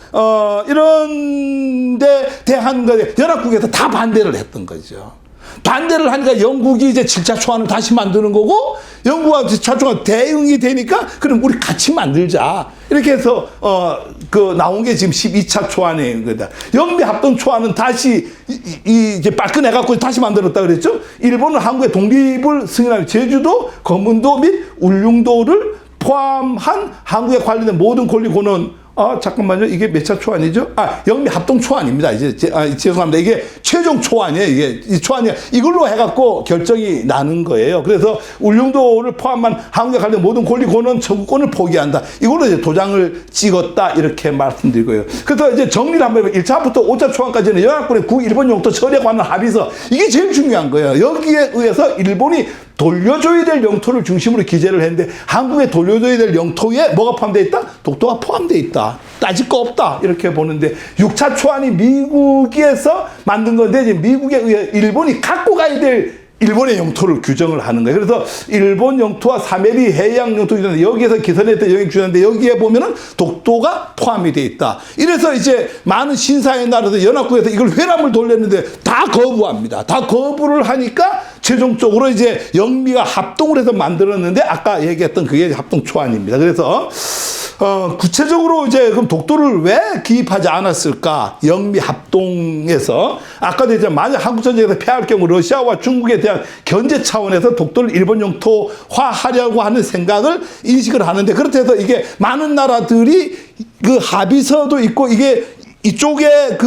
이런데 대한 거에 연합국에서 다 반대를 했던 거죠. 반대를 하니까 영국이 이제 7차 초안을 다시 만드는 거고, 영국과 7차 초안 대응이 되니까 그럼 우리 같이 만들자. 이렇게 해서 나온 게 지금 12차 초안인 거다. 영미 합동 초안은 다시 이제 빨끈해 갖고 다시 만들었다 그랬죠. 일본은 한국의 독립을 승인하며 제주도, 검은도 및 울릉도를 포함한 한국에 관련된 모든 권리 권한 잠깐만요. 이게 몇 차 초안이죠? 영미 합동 초안입니다. 이제 죄송합니다. 이게 최종 초안이에요. 이게 이 초안이 이걸로 해갖고 결정이 나는 거예요. 그래서 울릉도를 포함한 한국에 관련 모든 권리 권한 청구권을 포기한다. 이걸로 이제 도장을 찍었다. 이렇게 말씀드리고요. 그래서 이제 정리를 한번 해보면 1차부터 5차 초안까지는 연합군의 일본 영토 처리에 관한 합의서, 이게 제일 중요한 거예요. 여기에 의해서 일본이 돌려줘야 될 영토를 중심으로 기재를 했는데, 한국에 돌려줘야 될 영토에 뭐가 포함되어 있다? 독도가 포함되어 있다. 따질 거 없다. 이렇게 보는데, 6차 초안이 미국에서 만든 건데, 이제 미국에 의해 일본이 갖고 가야 될 일본의 영토를 규정을 하는 거예요. 그래서 일본 영토와 사메리 해양 영토 규정인데, 여기에서 기선했던 영역 규정인데, 여기에 보면은 독도가 포함이 돼 있다. 이래서 이제 많은 신사의 나라에서 연합국에서 이걸 회람을 돌렸는데 다 거부합니다. 다 거부를 하니까 최종적으로 이제 영미가 합동을 해서 만들었는데, 아까 얘기했던 그게 합동 초안입니다. 그래서 구체적으로 이제 그럼 독도를 왜 기입하지 않았을까? 영미 합동에서 아까도 이제 만약 한국 전쟁에서 패할 경우 러시아와 중국에 대한 견제 차원에서 독도를 일본 영토화하려고 하는 생각을 인식을 하는데, 그렇다 해서 이게 많은 나라들이 그 합의서도 있고, 이게 이쪽에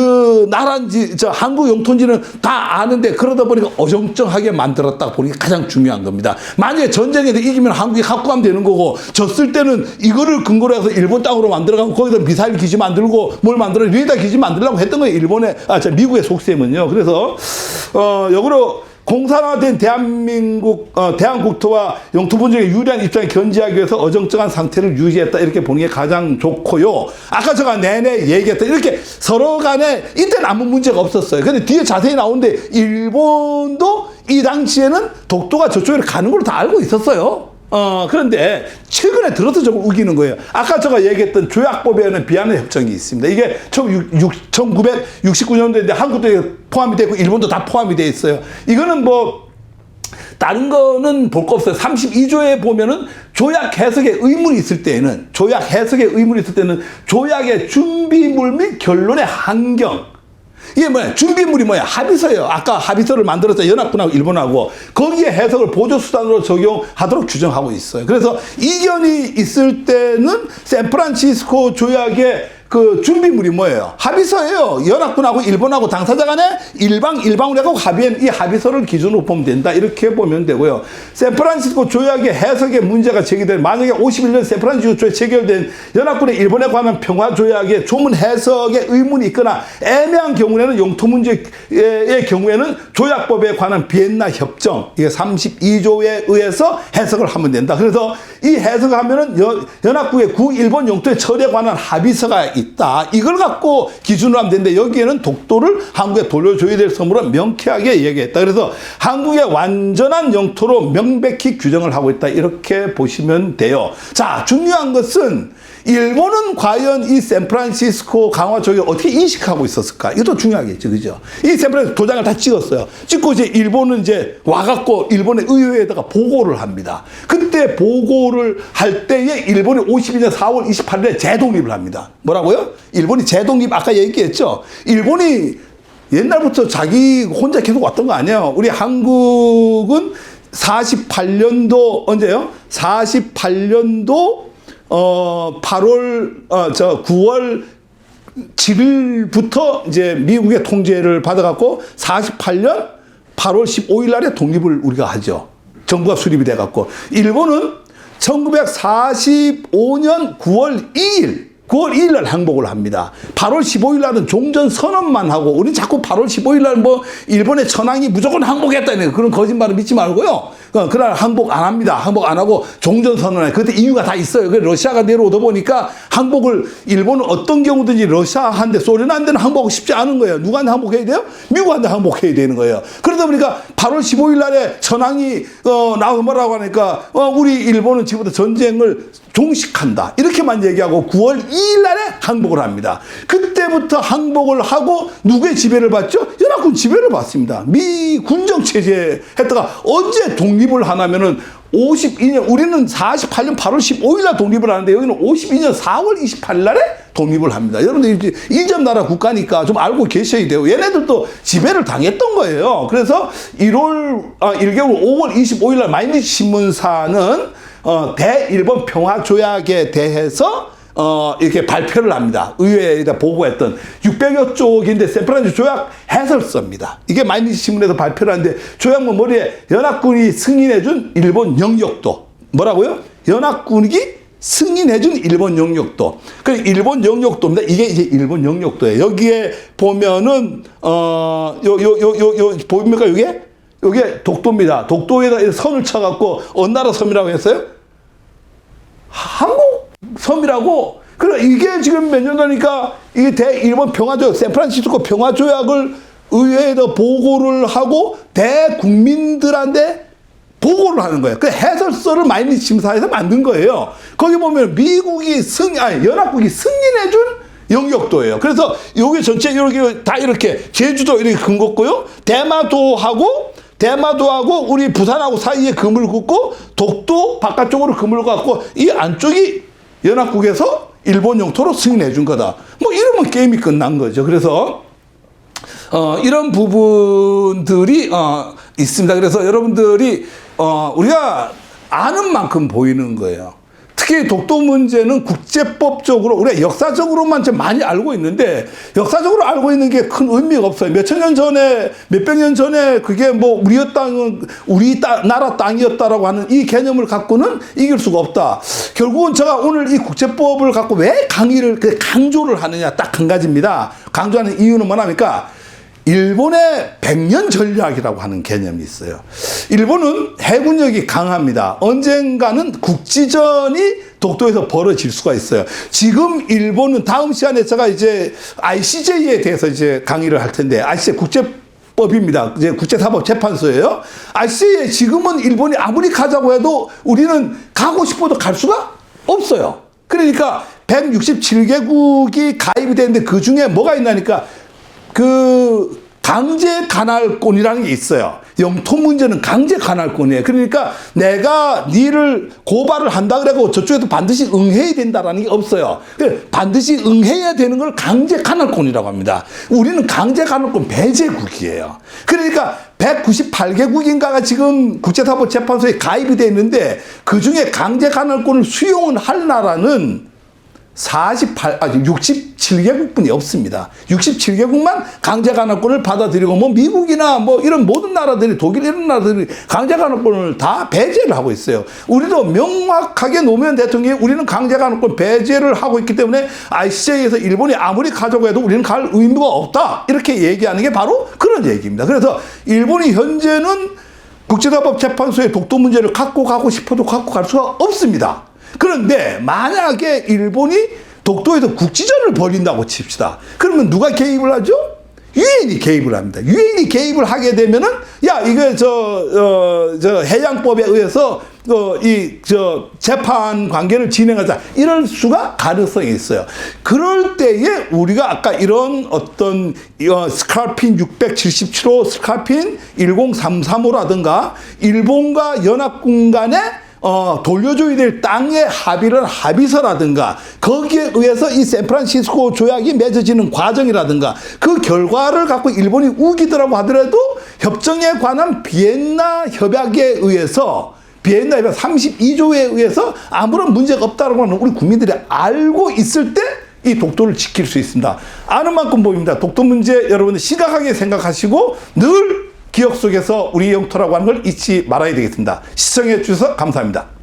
나라인지 한국 영토인지는 다 아는데, 그러다 보니까 어정쩡하게 만들었다 보니 가장 중요한 겁니다. 만약에 전쟁에서 이기면 한국이 갖고 가면 되는 거고, 졌을 때는 이거를 근거로 해서 일본 땅으로 만들어가고 거기서 미사일 기지 만들고 뭘 만들어 레이더 기지 만들려고 했던 거예요. 미국의 속셈은요. 그래서 역으로 공산화된 대한민국, 대한국토와 영토 분쟁의 유리한 입장을 견지하기 위해서 어정쩡한 상태를 유지했다. 이렇게 보는 게 가장 좋고요. 아까 제가 내내 얘기했던 이렇게 서로 간에 이때는 아무 문제가 없었어요. 근데 뒤에 자세히 나오는데, 일본도 이 당시에는 독도가 저쪽으로 가는 걸 다 알고 있었어요. 그런데 최근에 들어서 저걸 우기는 거예요. 아까 제가 얘기했던 조약법에는 비하는 협정이 있습니다. 이게 1969년도인데 한국도 포함이 되고 일본도 다 포함이 돼 있어요. 이거는 뭐 다른 거는 볼 거 없어요. 32조에 보면은 조약 해석에 의문이 있을 때에는, 조약의 준비물 및 결론의 환경, 이게 뭐야? 준비물이 뭐야? 합의서예요. 아까 합의서를 만들었죠. 연합군하고 일본하고. 거기에 해석을 보조수단으로 적용하도록 규정하고 있어요. 그래서 이견이 있을 때는 샌프란시스코 조약의 준비물이 뭐예요? 합의서예요. 연합군하고 일본하고 당사자 간에 일방으로 해서 합의한 이 합의서를 기준으로 보면 된다. 이렇게 보면 되고요. 샌프란시스코 조약의 해석에 문제가 제기된, 만약에 51년 샌프란시스코 조약에 체결된 연합군의 일본에 관한 평화조약의 조문 해석에 의문이 있거나 애매한 경우에는, 영토 문제의 경우에는 조약법에 관한 비엔나 협정, 이게 32조에 의해서 해석을 하면 된다. 그래서 이 해석을 하면은 연합국의 일본 영토의 처리에 관한 합의서가 있다. 이걸 갖고 기준으로 하면 되는데, 여기에는 독도를 한국에 돌려줘야 될 섬으로 명쾌하게 얘기했다. 그래서 한국의 완전한 영토로 명백히 규정을 하고 있다. 이렇게 보시면 돼요. 자, 중요한 것은 일본은 과연 이 샌프란시스코 강화 조약을 어떻게 인식하고 있었을까? 이것도 중요하겠죠. 그죠? 이 샌프란시스코 도장을 다 찍었어요. 찍고 이제 일본은 이제 와갖고 일본의 의회에다가 보고를 합니다. 그때 보고를 할 때에 일본이 52년 4월 28일에 재독립을 합니다. 뭐라고요? 일본이 재독립, 아까 얘기했죠. 일본이 옛날부터 자기 혼자 계속 왔던 거 아니에요. 우리 한국은 48년도 언제요? 48년도 9월 7일부터 이제 미국의 통제를 받아갖고 48년 8월 15일 날에 독립을 우리가 하죠. 정부가 수립이 돼갖고 일본은 1945년 9월 2일 날 항복을 합니다. 8월 15일 날은 종전 선언만 하고, 우리 자꾸 8월 15일 날 뭐 일본의 천황이 무조건 항복했다는 그런 거짓말을 믿지 말고요. 그날 항복 안 합니다. 항복 안 하고 종전 선언해. 그때 이유가 다 있어요. 러시아가 내려오다 보니까 항복을, 일본은 어떤 경우든지 러시아한테 소련한테는 항복하고 싶지 않은 거예요. 누구한테 항복해야 돼요? 미국한테 항복해야 되는 거예요. 그러다 보니까 8월 15일 날에 천황이 나와서 뭐라고 하니까 우리 일본은 지금부터 전쟁을 종식한다, 이렇게만 얘기하고 9월 2일 날에 항복을 합니다. 그때부터 항복을 하고 누구의 지배를 받죠? 연합군 지배를 받습니다. 미 군정 체제 했다가 언제 독립을 하냐면은 52년, 우리는 48년 8월 15일 날 독립을 하는데 여기는 52년 4월 28일 날에 독립을 합니다. 여러분들 이점 나라 국가니까 좀 알고 계셔야 돼요. 얘네들도 지배를 당했던 거예요. 그래서 1개월 5월 25일 날 마이니치 신문사는 대일본 평화조약에 대해서 이렇게 발표를 합니다. 의회에다 보고했던 600여 쪽인데 샌프란시스코 조약 해설서입니다. 이게 마이니치 신문에서 발표를 하는데 조약문 머리에 연합군이 승인해준 일본 영역도, 뭐라고요? 연합군이 승인해준 일본 영역도. 그 일본 영역도입니다. 이게 이제 일본 영역도예요. 여기에 보면은 보입니까? 요게 독도입니다. 독도에다 선을 쳐갖고 어느 나라 섬이라고 했어요? 한국 섬이라고. 그래, 이게 지금 몇 년 전이니까 이게 대일본 평화조약, 샌프란시스코 평화조약을 의회에다 보고를 하고 대국민들한테 보고를 하는 거예요. 그 해설서를 마이니치 신문사에서 만든 거예요. 거기 보면 미국이 연합국이 승인해준 영역도예요. 그래서 요게 전체 이렇게 다 이렇게 제주도 이렇게 긋고요. 대마도하고 우리 부산하고 사이에 금을 긋고 독도 바깥쪽으로 금을 긋고 이 안쪽이 연합국에서 일본 영토로 승인해 준 거다. 뭐 이러면 게임이 끝난 거죠. 그래서 이런 부분들이 있습니다. 그래서 여러분들이 우리가 아는 만큼 보이는 거예요. 특히 독도 문제는 국제법적으로, 우리가 역사적으로만 좀 많이 알고 있는데, 역사적으로 알고 있는 게 큰 의미가 없어요. 몇백 년 전에 그게 뭐 우리 나라 땅이었다라고 하는 이 개념을 갖고는 이길 수가 없다. 결국은 제가 오늘 이 국제법을 갖고 왜 강조를 하느냐, 딱 한 가지입니다. 강조하는 이유는 뭐냐니까, 일본의 100년 전략이라고 하는 개념이 있어요. 일본은 해군력이 강합니다. 언젠가는 국지전이 독도에서 벌어질 수가 있어요. 지금 일본은 다음 시간에 제가 이제 ICJ에 대해서 이제 강의를 할 텐데, ICJ 국제법입니다. 이제 국제사법재판소예요. ICJ에 지금은 일본이 아무리 가자고 해도 우리는 가고 싶어도 갈 수가 없어요. 그러니까 167개국이 가입이 되는데 그 중에 뭐가 있나니까 강제 관할권이라는 게 있어요. 영토 문제는 강제 관할권이에요. 그러니까 내가 니를 고발을 한다 그래고 저쪽에도 반드시 응해야 된다라는 게 없어요. 반드시 응해야 되는 걸 강제 관할권이라고 합니다. 우리는 강제 관할권 배제국이에요. 그러니까 198개국인가가 지금 국제사법재판소에 가입이 되어 있는데 그 중에 강제 관할권을 수용을 할 나라는 67개국뿐이 없습니다. 67개국만 강제 관할권을 받아들이고, 뭐 미국이나 뭐 이런 모든 나라들이, 독일 이런 나라들이 강제 관할권을 다 배제를 하고 있어요. 우리도 명확하게 노무현 대통령이 우리는 강제 관할권 배제를 하고 있기 때문에 ICJ에서 일본이 아무리 가자고 해도 우리는 갈 의무가 없다, 이렇게 얘기하는 게 바로 그런 얘기입니다. 그래서 일본이 현재는 국제사법재판소의 독도 문제를 갖고 가고 싶어도 갖고 갈 수가 없습니다. 그런데 만약에 일본이 독도에서 국지전을 벌인다고 칩시다. 그러면 누가 개입을 하죠? 유엔이 개입을 합니다. 유엔이 개입을 하게 되면은, 야, 이거 저 해양법에 의해서 재판 관계를 진행하자, 이럴 수가 가능성이 있어요. 그럴 때에 우리가 아까 이런 어떤 스칼핀 677호, 스칼핀 1033호라든가 일본과 연합군 간의 돌려줘야 될 땅의 합의서라든가 거기에 의해서 이 샌프란시스코 조약이 맺어지는 과정이라든가 그 결과를 갖고 일본이 우기더라고 하더라도 협정에 관한 비엔나 협약에 의해서, 비엔나 협약 32조에 의해서 아무런 문제가 없다라고 하는 우리 국민들이 알고 있을 때 이 독도를 지킬 수 있습니다. 아는 만큼 보입니다. 독도 문제 여러분들 심각하게 생각하시고 늘 기억 속에서 우리 영토라고 하는 걸 잊지 말아야 되겠습니다. 시청해 주셔서 감사합니다.